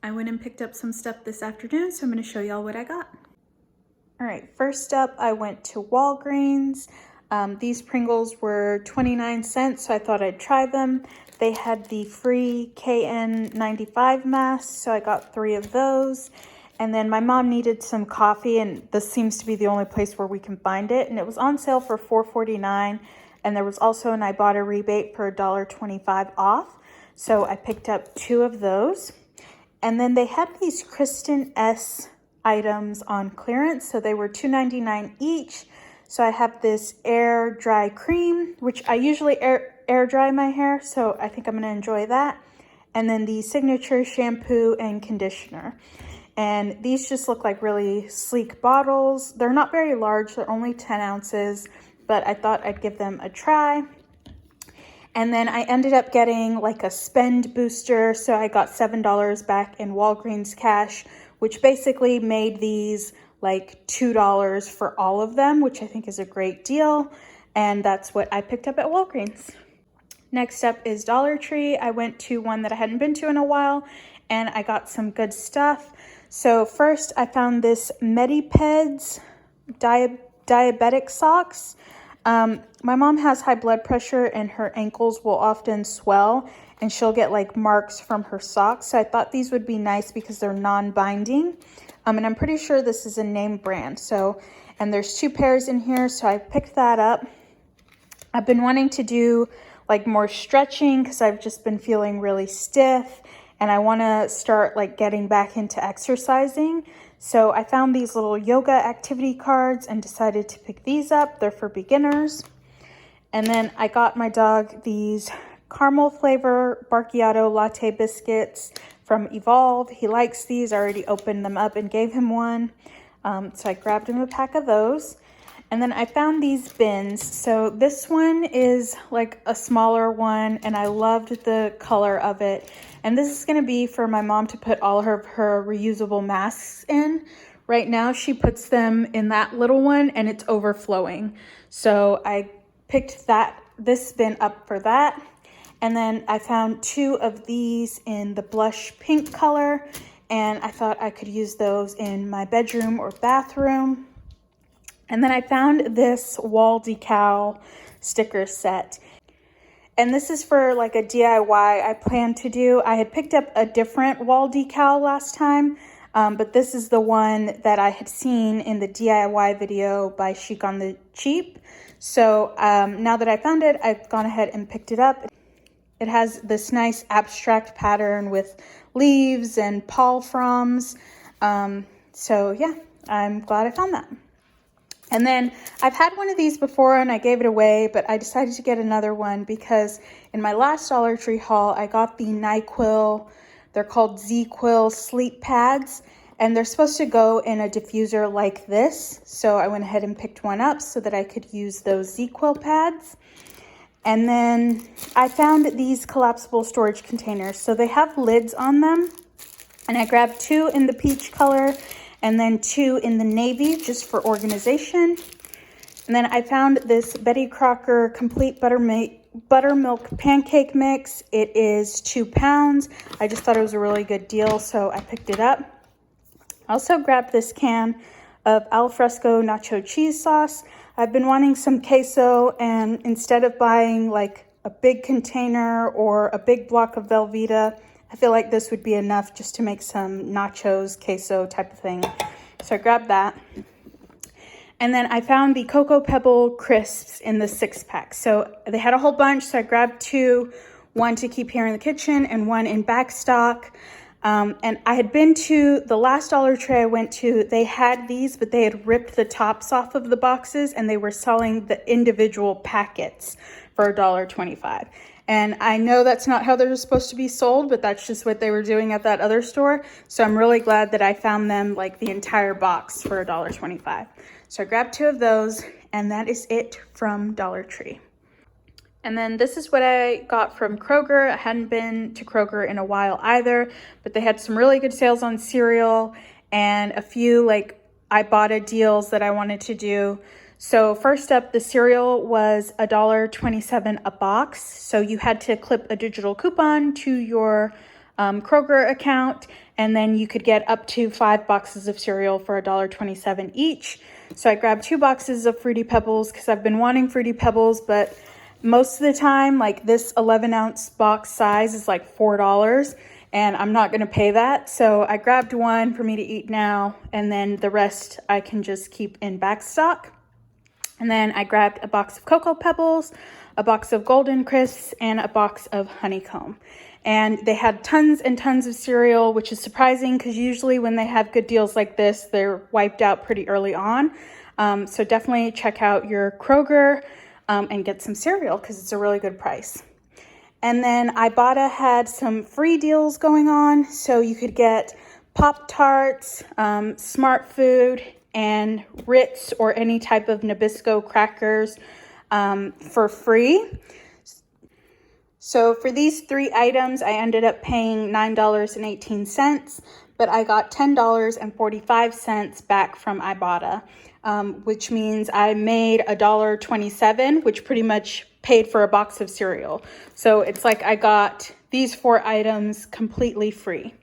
I went and picked up some stuff this afternoon, so I'm going to show y'all what I got. All right, first up, I went to Walgreens. These Pringles were 29 cents, so I thought I'd try them. They had the free KN95 masks, so I got 3 of those. And then my mom needed some coffee, and this seems to be the only place where we can find it. And it was on sale for $4.49, and there was also an Ibotta rebate for $1.25 off. So I picked up 2 of those. And then they had these Kristen S items on clearance, so they were $2.99 each. So I have this air dry cream, which I usually air dry my hair, so I think I'm going to enjoy that. And then the signature shampoo and conditioner. And these just look like really sleek bottles. They're not very large, they're only 10 ounces, but I thought I'd give them a try. And then I ended up getting like a spend booster, so I got $7 back in Walgreens cash, which basically made these like $2 for all of them, which I think is a great deal. And that's what I picked up at Walgreens. Next up is Dollar Tree. I went to one that I hadn't been to in a while, and I got some good stuff. So first I found this MediPeds diabetic socks. My mom has high blood pressure and her ankles will often swell and she'll get like marks from her socks. So I thought these would be nice because they're non-binding. And I'm pretty sure this is a name brand. So, and there's 2 pairs in here. So I picked that up. I've been wanting to do like more stretching because I've just been feeling really stiff and I want to start like getting back into exercising. So I found these little yoga activity cards and decided to pick these up. They're for beginners. And then I got my dog these caramel flavor Barkiato latte biscuits from Evolve. He likes these. I already opened them up and gave him one. So I grabbed him a pack of those. And then I found these bins. So this one is like a smaller one and I loved the color of it. And this is going to be for my mom to put all of her reusable masks in. Right now she puts them in that little one and it's overflowing. So I picked this bin up for that. And then I found 2 of these in the blush pink color. And I thought I could use those in my bedroom or bathroom. And then I found this wall decal sticker set. And this is for like a DIY I plan to do. I had picked up a different wall decal last time, but this is the one that I had seen in the DIY video by Chic on the Cheap. So now that I found it, I've gone ahead and picked it up. It has this nice abstract pattern with leaves and paul fronds. So yeah, I'm glad I found that. And then I've had one of these before and I gave it away, but I decided to get another one because in my last Dollar Tree haul, I got the NyQuil, they're called Z-Quil sleep pads, and they're supposed to go in a diffuser like this. So I went ahead and picked one up so that I could use those Z-Quil pads. And then I found these collapsible storage containers. So they have lids on them, and I grabbed 2 in the peach color and then 2 in the navy just for organization. And then I found this Betty Crocker complete buttermilk pancake mix. It is 2 pounds. I just thought it was a really good deal, so I picked it up. I also grabbed this can of alfresco nacho cheese sauce. I've been wanting some queso, and instead of buying like a big container or a big block of Velveeta, I feel like this would be enough just to make some nachos, queso type of thing. So I grabbed that. And then I found the Cocoa Pebble crisps in the 6-pack. So they had a whole bunch, so I grabbed 2, 1 to keep here in the kitchen and 1 in back stock. And I had been to the last Dollar Tree I went to, they had these, but they had ripped the tops off of the boxes and they were selling the individual packets for $1.25. And I know that's not how they're supposed to be sold, but that's just what they were doing at that other store. So I'm really glad that I found them like the entire box for $1.25. So I grabbed 2 of those, and that is it from Dollar Tree. And then this is what I got from Kroger. I hadn't been to Kroger in a while either, but they had some really good sales on cereal and a few like Ibotta deals that I wanted to do. So first up, the cereal was $1.27 a box. So you had to clip a digital coupon to your Kroger account, and then you could get up to 5 boxes of cereal for $1.27 each. So I grabbed 2 boxes of Fruity Pebbles because I've been wanting Fruity Pebbles, but most of the time, like this 11-ounce box size is like $4, and I'm not going to pay that. So I grabbed one for me to eat now, and then the rest I can just keep in back stock. And then I grabbed a box of Cocoa Pebbles, a box of Golden Crisps, and a box of Honeycomb. And they had tons and tons of cereal, which is surprising because usually when they have good deals like this, they're wiped out pretty early on. So definitely check out your Kroger and get some cereal because it's a really good price. And then Ibotta had some free deals going on. So you could get Pop-Tarts, Smart Food, and Ritz or any type of Nabisco crackers for free. So for these 3 items, I ended up paying $9.18, but I got $10.45 back from Ibotta, which means I made $1.27, which pretty much paid for a box of cereal. So it's like I got these 4 items completely free.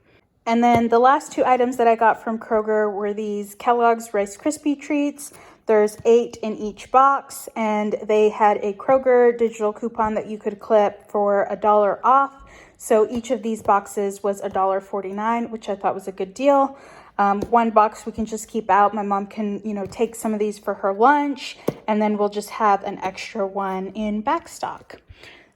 And then the last 2 items that I got from Kroger were these Kellogg's Rice Krispie treats. There's 8 in each box, and they had a Kroger digital coupon that you could clip for $1 off. So each of these boxes was $1.49, which I thought was a good deal. 1 box we can just keep out. My mom can, take some of these for her lunch, and then we'll just have an extra one in back stock.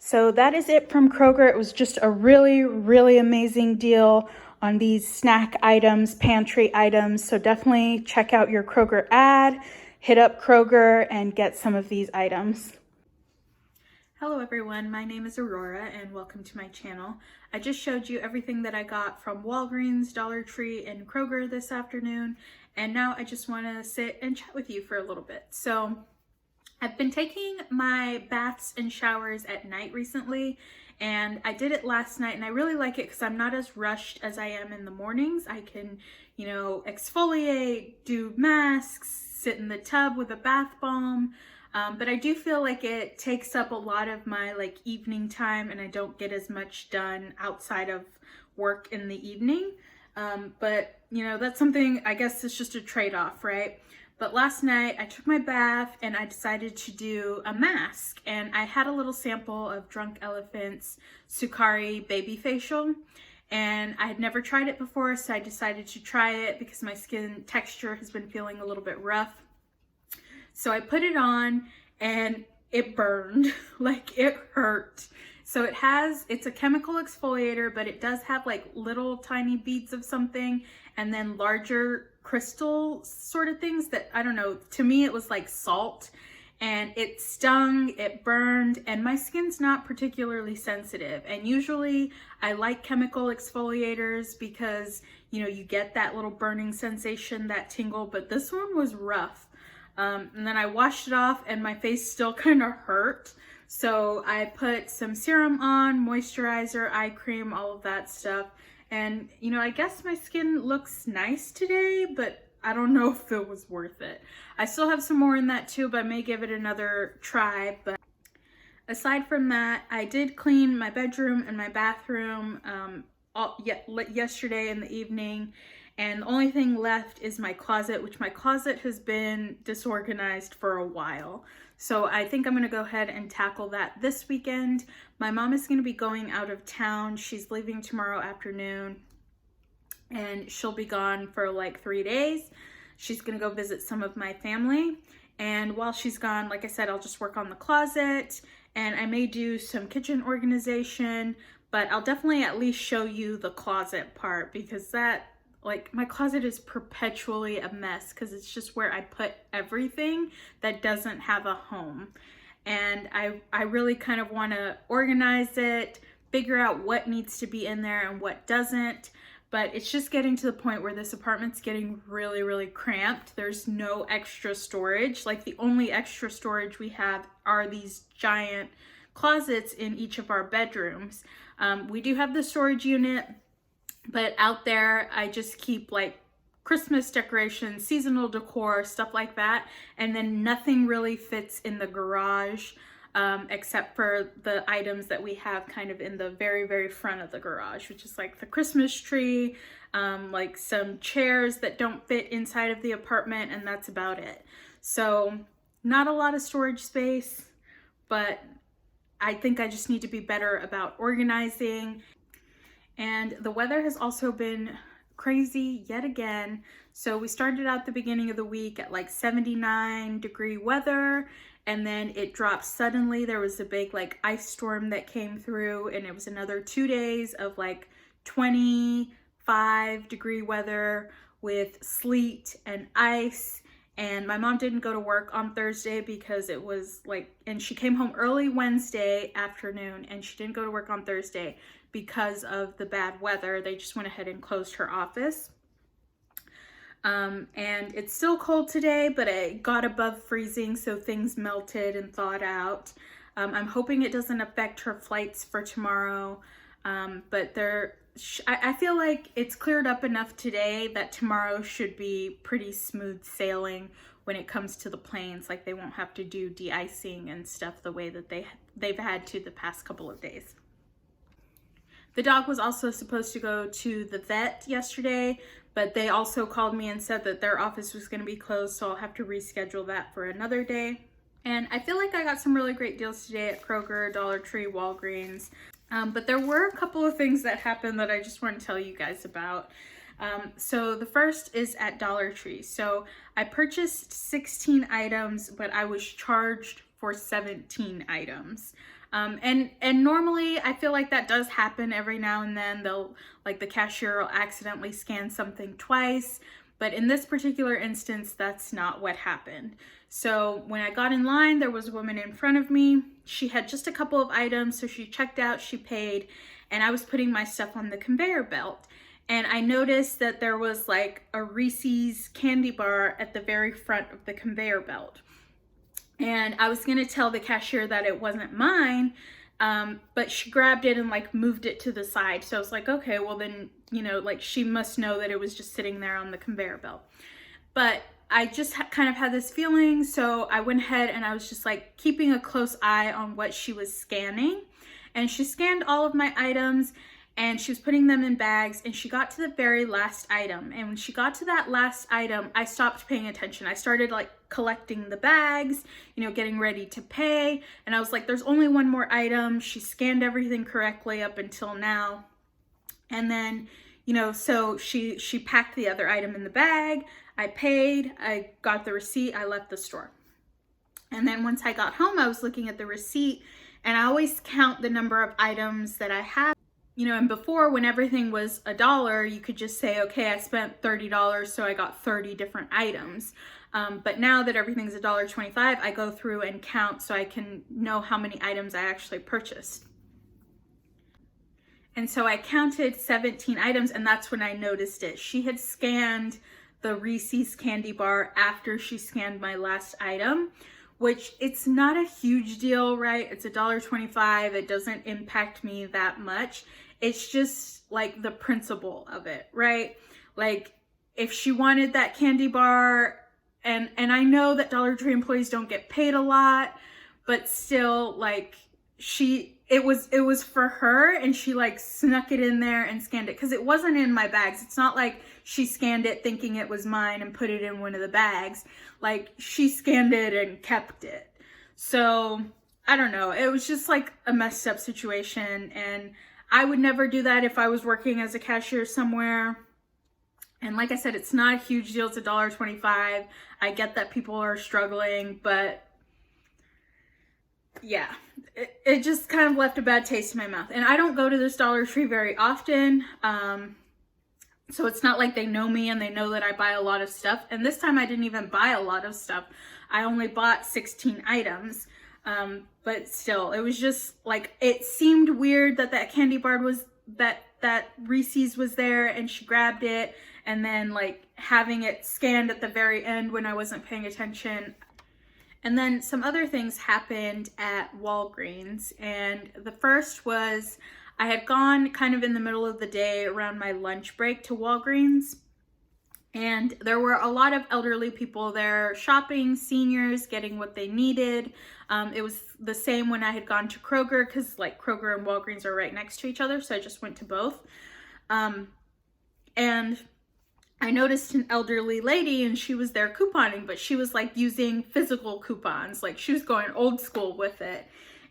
So that is it from Kroger. It was just a really, really amazing deal on these snack items, pantry items. So definitely check out your Kroger ad, hit up Kroger, and get some of these items. Hello everyone, my name is Aurora and welcome to my channel. I just showed you everything that I got from Walgreens, Dollar Tree, and Kroger this afternoon, and now I just want to sit and chat with you for a little bit. So I've been taking my baths and showers at night recently, and I did it last night, and I really like it because I'm not as rushed as I am in the mornings. I can, exfoliate, do masks, sit in the tub with a bath bomb, but I do feel like it takes up a lot of my evening time, and I don't get as much done outside of work in the evening. But that's something, I guess it's just a trade-off, right? But last night I took my bath and I decided to do a mask, and I had a little sample of Drunk Elephant's Sukari baby facial, and I had never tried it before, so I decided to try it because my skin texture has been feeling a little bit rough. So I put it on and it burned, it hurt. So it's a chemical exfoliator, but it does have little tiny beads of something and then larger crystal sort of things that, I don't know, to me it was like salt, and it stung, it burned, and my skin's not particularly sensitive. And usually I like chemical exfoliators because, you get that little burning sensation, that tingle, but this one was rough. And then I washed it off and my face still kind of hurt. So I put some serum on, moisturizer, eye cream, all of that stuff. And, I guess my skin looks nice today, but I don't know if it was worth it. I still have some more in that too, but I may give it another try. But aside from that, I did clean my bedroom and my bathroom yesterday in the evening. And the only thing left is my closet, which my closet has been disorganized for a while. So I think I'm going to go ahead and tackle that this weekend. My mom is going to be going out of town. She's leaving tomorrow afternoon, and she'll be gone for 3 days. She's going to go visit some of my family. And while she's gone, like I said, I'll just work on the closet, and I may do some kitchen organization, but I'll definitely at least show you the closet part, because that, my closet is perpetually a mess because it's just where I put everything that doesn't have a home. And I really kind of want to organize it, figure out what needs to be in there and what doesn't. But it's just getting to the point where this apartment's getting really, really cramped. There's no extra storage. The only extra storage we have are these giant closets in each of our bedrooms. We do have the storage unit, but out there I just keep Christmas decorations, seasonal decor, stuff like that. And then nothing really fits in the garage. except for the items that we have kind of in the very, very front of the garage, which is like the Christmas tree, like some chairs that don't fit inside of the apartment, and that's about it. So not a lot of storage space, but I think I just need to be better about organizing. And the weather has also been crazy yet again. So we started out the beginning of the week at like 79-degree weather, and then it dropped suddenly. There was a big like ice storm that came through, and it was another 2 days of like 25-degree weather with sleet and ice. And my mom didn't go to work on Thursday because it was like, and she came home early Wednesday afternoon, and she didn't go to work on Thursday because of the bad weather. They just went ahead and closed her office. And it's still cold today, but it got above freezing, so things melted and thawed out. I'm hoping it doesn't affect her flights for tomorrow, but I feel like it's cleared up enough today that tomorrow should be pretty smooth sailing when it comes to the planes. Like, they won't have to do de-icing and stuff the way that they've had to the past couple of days. The dog was also supposed to go to the vet yesterday, but they also called me and said that their office was going to be closed, so I'll have to reschedule that for another day. And I feel like I got some really great deals today at Kroger, Dollar Tree, Walgreens. But there were a couple of things that happened that I just want to tell you guys about. So the first is at Dollar Tree. So I purchased 16 items, but I was charged for 17 items. And normally I feel like that does happen every now and then. The cashier will accidentally scan something twice, but in this particular instance, that's not what happened. So when I got in line, there was a woman in front of me. She had just a couple of items, so she checked out, she paid, and I was putting my stuff on the conveyor belt. And I noticed that there was like a Reese's candy bar at the very front of the conveyor belt. And I was gonna tell the cashier that it wasn't mine, but she grabbed it and like moved it to the side. So I was like, okay, well then, like she must know that it was just sitting there on the conveyor belt. But I just kind of had this feeling, so I went ahead and I was just like keeping a close eye on what she was scanning. And she scanned all of my items, and she was putting them in bags, and she got to the very last item. And when she got to that last item, I stopped paying attention. I started like collecting the bags, getting ready to pay. And I was like, there's only one more item. She scanned everything correctly up until now. And then, so she packed the other item in the bag. I paid, I got the receipt, I left the store. And then once I got home, I was looking at the receipt, and I always count the number of items that I have. And before, when everything was $1, you could just say, okay, I spent $30, so I got 30 different items. But now that everything's $1.25, I go through and count so I can know how many items I actually purchased. And so I counted 17 items, and that's when I noticed it. She had scanned the Reese's candy bar after she scanned my last item, which it's not a huge deal, right? It's $1.25. It doesn't impact me that much. It's just like the principle of it, right? Like, if she wanted that candy bar, and I know that Dollar Tree employees don't get paid a lot, but still, like, it was for her, and she like snuck it in there and scanned it, because it wasn't in my bags. It's not like she scanned it thinking it was mine and put it in one of the bags. Like, she scanned it and kept it. So I don't know, it was just like a messed up situation, and I would never do that if I was working as a cashier somewhere. And like I said, it's not a huge deal. It's $1.25. I get that people are struggling, but yeah, it just kind of left a bad taste in my mouth. And I don't go to this Dollar Tree very often, so it's not like they know me and they know that I buy a lot of stuff. And this time I didn't even buy a lot of stuff. I only bought 16 items, but still, it was just like, it seemed weird that candy bar was, that Reese's was there, and she grabbed it, and then like having it scanned at the very end when I wasn't paying attention. And then some other things happened at Walgreens, and the first was I had gone kind of in the middle of the day around my lunch break to Walgreens, and there were a lot of elderly people there shopping, seniors getting what they needed. It was the same when I had gone to Kroger, because like Kroger and Walgreens are right next to each other, so I just went to both. And I noticed an elderly lady, and she was there couponing, but she was like using physical coupons, like she was going old school with it.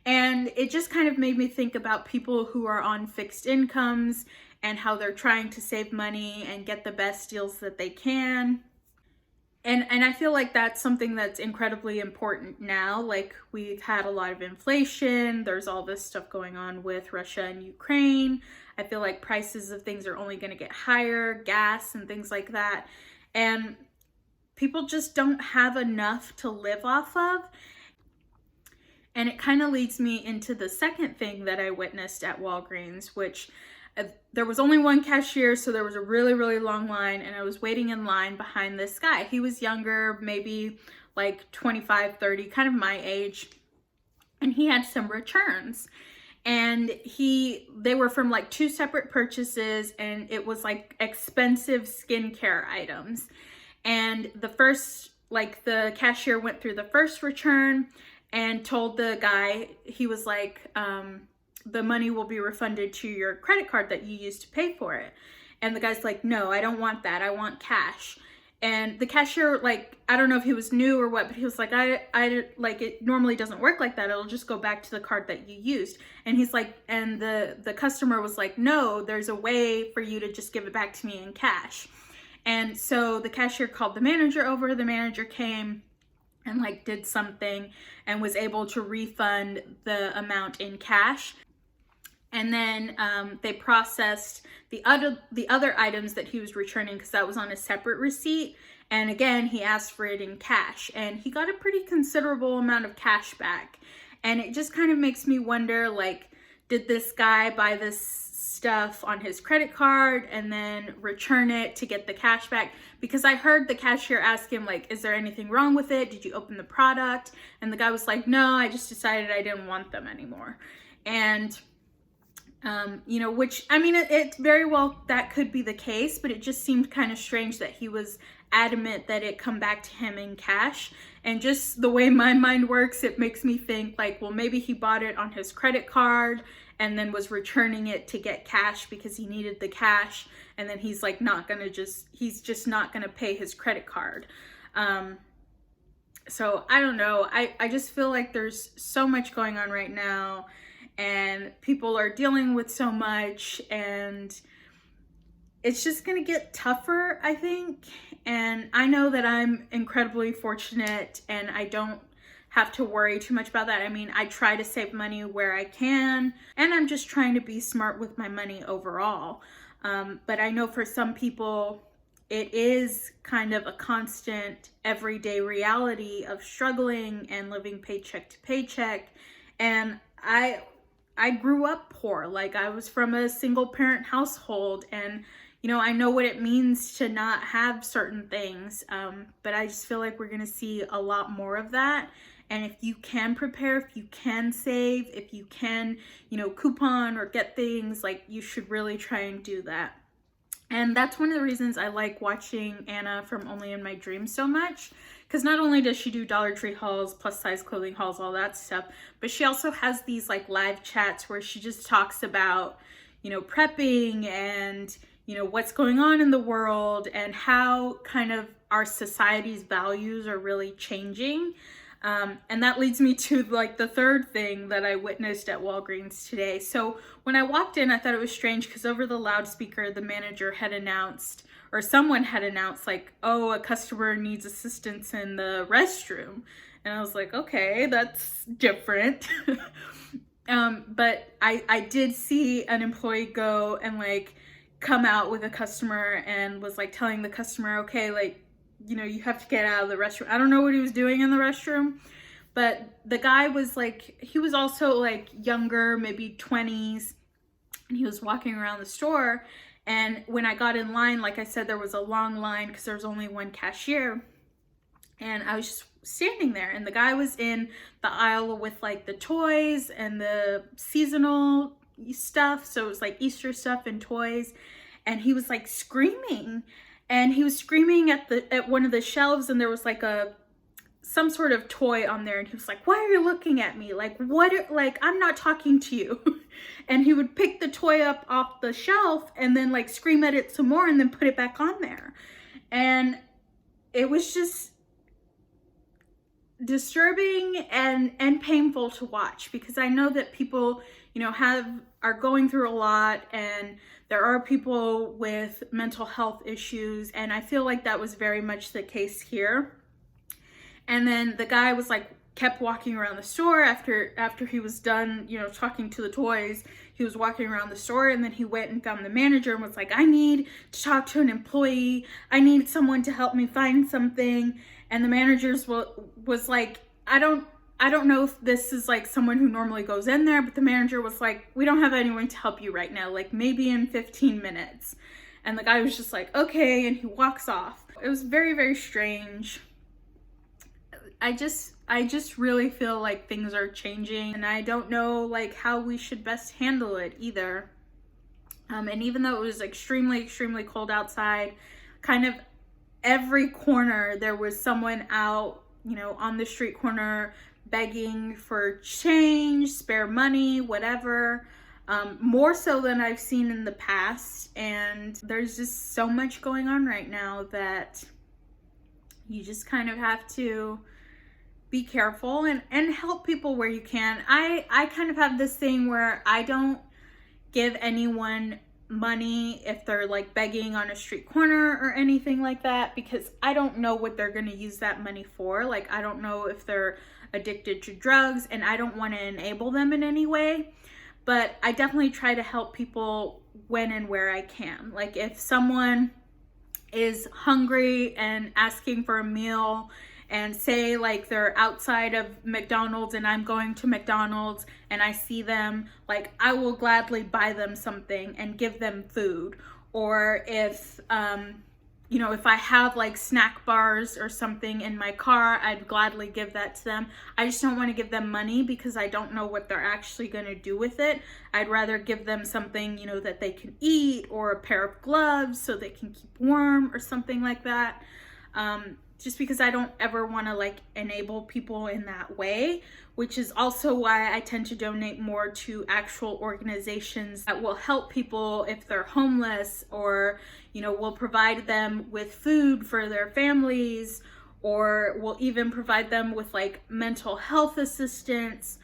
And it just kind of made me think about people who are on fixed incomes and how they're trying to save money and get the best deals that they can. And I feel like that's something that's incredibly important now. Like, we've had a lot of inflation. There's all this stuff going on with Russia and Ukraine. I feel like prices of things are only going to get higher, gas and things like that. And people just don't have enough to live off of. And it kind of leads me into the second thing that I witnessed at Walgreens, which there was only one cashier, so there was a really, really long line, and I was waiting in line behind this guy. He was younger, maybe like 25, 30, kind of my age, and he had some returns. And they were from like 2 separate purchases, and it was like expensive skincare items. And the cashier went through the first return and told the guy, he was like, the money will be refunded to your credit card that you used to pay for it. And the guy's like, no, I don't want that. I want cash. And the cashier, like, I don't know if he was new or what, but he was like, I like, it normally doesn't work like that. It'll just go back to the card that you used. And he's like, and the customer was like, no, there's a way for you to just give it back to me in cash. And so the cashier called the manager over. The manager came and like did something and was able to refund the amount in cash. And then they processed the other items that he was returning, because that was on a separate receipt. And again, he asked for it in cash, and he got a pretty considerable amount of cash back. And it just kind of makes me wonder, like, did this guy buy this stuff on his credit card and then return it to get the cash back? Because I heard the cashier ask him, like, is there anything wrong with it? Did you open the product? And the guy was like, no, I just decided I didn't want them anymore. And which, I mean, it very well, that could be the case, but it just seemed kind of strange that he was adamant that it come back to him in cash. And just the way my mind works, it makes me think like, well, maybe he bought it on his credit card and then was returning it to get cash because he needed the cash. And then he's like, he's just not gonna pay his credit card. So I don't know. I just feel like there's so much going on right now, and people are dealing with so much, and it's just gonna get tougher, I think. And I know that I'm incredibly fortunate and I don't have to worry too much about that. I mean, I try to save money where I can, and I'm just trying to be smart with my money overall. But I know for some people, it is kind of a constant everyday reality of struggling and living paycheck to paycheck. And I grew up poor. Like, I was from a single parent household, and I know what it means to not have certain things, but I just feel like we're gonna see a lot more of that. And if you can prepare, if you can save, if you can, coupon or get things, like, you should really try and do that. And that's one of the reasons I like watching Anna from Only in My Dreams so much, because not only does she do Dollar Tree hauls, plus size clothing hauls, all that stuff, but she also has these like live chats where she just talks about, prepping and, what's going on in the world and how kind of our society's values are really changing. And that leads me to like the third thing that I witnessed at Walgreens today. So when I walked in, I thought it was strange because over the loudspeaker, the manager had announced, or someone had announced, like, oh, a customer needs assistance in the restroom. And I was like, okay, that's different. But I did see an employee go and like come out with a customer and was like telling the customer, okay, like, you have to get out of the restroom. I don't know what he was doing in the restroom, but the guy was like, he was also like younger, maybe 20s, and he was walking around the store. And when I got in line, like I said, there was a long line because there was only one cashier, and I was just standing there, and the guy was in the aisle with like the toys and the seasonal stuff. So it was like Easter stuff and toys, and he was like screaming. And he was screaming at one of the shelves, and there was like a some sort of toy on there, and he was like, why are you looking at me? Like, what, like, I'm not talking to you. And he would pick the toy up off the shelf and then like scream at it some more and then put it back on there. And it was just disturbing and painful to watch, because I know that people, you know, are going through a lot, and there are people with mental health issues, and I feel like that was very much the case here. And then the guy was like, kept walking around the store after he was done, you know, talking to the toys. He was walking around the store, and then he went and found the manager and was like, I need to talk to an employee. I need someone to help me find something. And the manager was like, I don't know if this is like someone who normally goes in there, but the manager was like, we don't have anyone to help you right now, like maybe in 15 minutes. And the guy was just like, okay, and he walks off. It was very, very strange. I just really feel like things are changing, and I don't know like how we should best handle it either. And even though it was extremely, extremely cold outside, kind of every corner there was someone out, you know, on the street corner begging for change, spare money, whatever. More so than I've seen in the past. And there's just so much going on right now that you just kind of have to be careful and help people where you can. I kind of have this thing where I don't give anyone money if they're like begging on a street corner or anything like that, because I don't know what they're going to use that money for. Like, I don't know if they're addicted to drugs, and I don't want to enable them in any way. But I definitely try to help people when and where I can. Like, if someone is hungry and asking for a meal, and say like they're outside of McDonald's and I'm going to McDonald's and I see them, like, I will gladly buy them something and give them food. Or if, you know, if I have like snack bars or something in my car, I'd gladly give that to them. I just don't want to give them money because I don't know what they're actually going to do with it. I'd rather give them something, you know, that they can eat, or a pair of gloves so they can keep warm or something like that. Just because I don't ever want to like enable people in that way, which is also why I tend to donate more to actual organizations that will help people if they're homeless, or, you know, will provide them with food for their families, or will even provide them with like mental health assistance,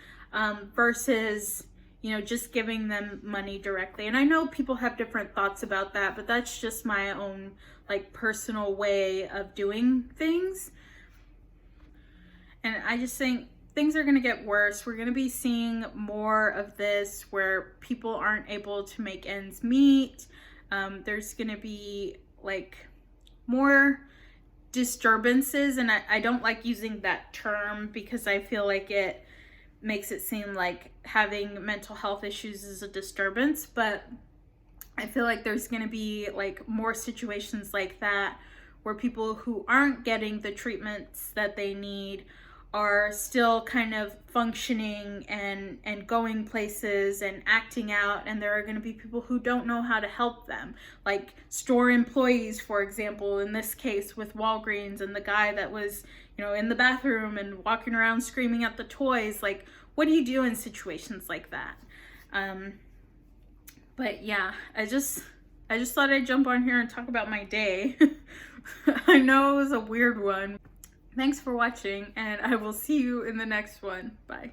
versus, you know, just giving them money directly. And I know people have different thoughts about that, but that's just my own like personal way of doing things. And I just think things are going to get worse. We're going to be seeing more of this where people aren't able to make ends meet. There's going to be like more disturbances, and I don't like using that term because I feel like it makes it seem like having mental health issues is a disturbance, but I feel like there's going to be like more situations like that where people who aren't getting the treatments that they need are still kind of functioning and going places and acting out, and there are going to be people who don't know how to help them, like store employees, for example, in this case with Walgreens, and the guy that was, you know, in the bathroom and walking around screaming at the toys. Like, what do you do in situations like that? But yeah, I just thought I'd jump on here and talk about my day. I know it was a weird one. Thanks for watching, and I will see you in the next one. Bye.